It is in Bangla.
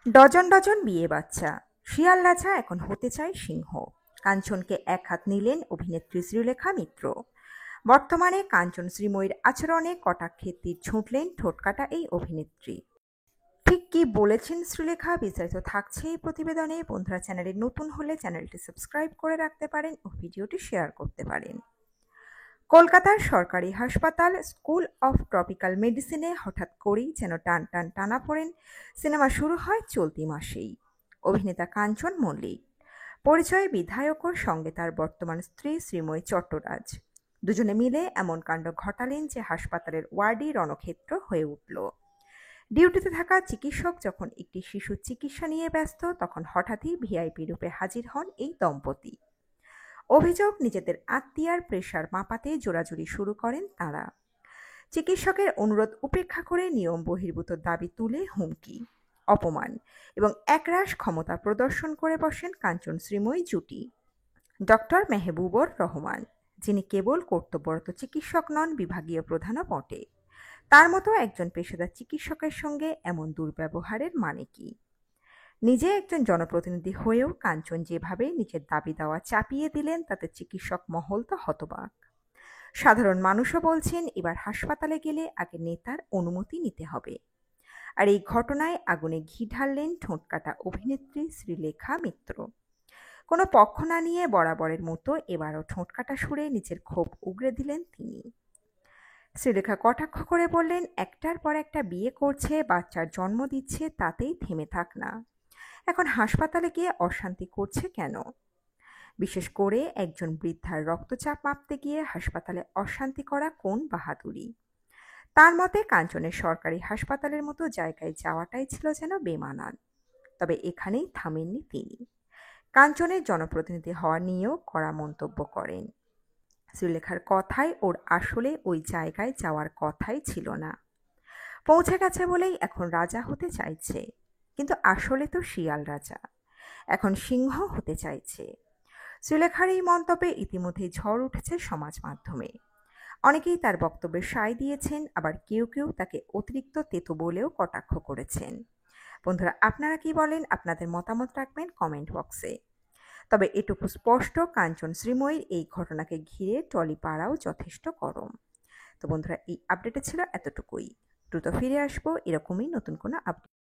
ডজন ডজন বিয়ে বাচ্চা, শিয়াল রাজা এখন হতে চায় সিংহ। কাঞ্চনকে এক হাত নিলেন অভিনেত্রী শ্রীলেখা মিত্র। বর্তমানে কাঞ্চন শ্রীময়ীর আচরণে কটাক্ষের তীর ছুঁটলেন ঠোঁটকাটা এই অভিনেত্রী। ঠিক কি বলেছেন শ্রীলেখা, বিস্তারিত থাকছে এই প্রতিবেদনে। বন্ধুরা, চ্যানেলে নতুন হলে চ্যানেলটি সাবস্ক্রাইব করে রাখতে পারেন ও ভিডিওটি শেয়ার করতে পারেন। কলকাতার সরকারি হাসপাতাল স্কুল অফ ট্রপিক্যাল মেডিসিনে হঠাৎ করেই যেন টান টান টানা পড়েন। সিনেমা শুরু হয় চলতি মাসেই। অভিনেতা কাঞ্চন মল্লিক, পরিচয় বিধায়ক ও সঙ্গে তার বর্তমান স্ত্রী শ্রীময়ী চট্টরাজ। দুজনে মিলে এমন কাণ্ড ঘটালেন যে হাসপাতালের ওয়ার্ডই রণক্ষেত্র হয়ে উঠল। ডিউটিতে থাকা চিকিৎসক যখন একটি শিশুর চিকিৎসা নিয়ে ব্যস্ত, তখন হঠাৎই ভিআইপি রূপে হাজির হন এই দম্পতি। অভিযোগ, নিজেদের আত্মীয়ার প্রেশার মাপাতে জোরাজুরি শুরু করেন তাঁরা। চিকিৎসকের অনুরোধ উপেক্ষা করে নিয়ম বহির্ভূত দাবি তুলে হুমকি, অপমান এবং একরাশ ক্ষমতা প্রদর্শন করে বসেন কাঞ্চন শ্রীময়ী জুটি। ডক্টর মেহবুবুর রহমান, যিনি কেবল কর্তব্যরত চিকিৎসক নন, বিভাগীয় প্রধানও বটে। তার মতো একজন পেশাদার চিকিৎসকের সঙ্গে এমন দুর্ব্যবহারের মানে কি? নিজে একজন জনপ্রতিনিধি হয়েও কাঞ্চন যেভাবে নিজের দাবি দাওয়া চাপিয়ে দিলেন, তাতে চিকিৎসক মহল তো হতবাক। সাধারণ মানুষও বলছেন, এবার হাসপাতালে গেলে আগে নেতার অনুমতি নিতে হবে। আর এই ঘটনায় আগুনে ঘি ঢাললেন ঠোঁটকাটা অভিনেত্রী শ্রীলেখা মিত্র। কোনো পক্ষ না নিয়ে বরাবরের মতো এবারও ঠোঁটকাটা সুরে নিজের ক্ষোভ উগরে দিলেন তিনি। শ্রীলেখা কটাক্ষ করে বললেন, একটার পর একটা বিয়ে করছে, বাচ্চার জন্ম দিচ্ছে, তাতেই থেমে থাক না। এখন হাসপাতালে গিয়ে অশান্তি করছে কেন? বিশেষ করে একজন বৃদ্ধার রক্তচাপ মাপতে গিয়ে হাসপাতালে অশান্তি করা কোন বাহাদুরি? তার মতে কাঞ্চনের সরকারি হাসপাতালের মতো জায়গায় যাওয়াটাই ছিল যেন বেমানান। তবে এখানেই থামেননি তিনি। কাঞ্চনের জনপ্রতিনিধি হওয়া নিয়েও কড়া মন্তব্য করেন। শ্রীলেখার কথায় ওর আসলে ওই জায়গায় যাওয়ার কথাই ছিল না। পৌঁছে গেছে বলেই এখন রাজা হতে চাইছে, কিন্তু আসলে তো শিয়াল রাজা, এখন সিংহ হতে চাইছে। শ্রীলেখার এই মন্তব্যে ইতিমধ্যেই ঝড় উঠেছে সমাজ মাধ্যমে। অনেকেই তার বক্তব্যে সায় দিয়েছেন, আবার কেউ কেউ তাকে অতিরিক্ত তেতো বলেও কটাক্ষ করেছেন। বন্ধুরা, আপনারা কি বলেন? আপনাদের মতামত রাখবেন কমেন্ট বক্সে। তবে এটুকু স্পষ্ট, কাঞ্চন শ্রীময়ীর এই ঘটনাকে ঘিরে টলিপাড়াও যথেষ্ট গরম। তো বন্ধুরা, এই আপডেটে ছিল এতটুকুই। দ্রুত ফিরে আসবো এরকমই নতুন কোনো আপডেট।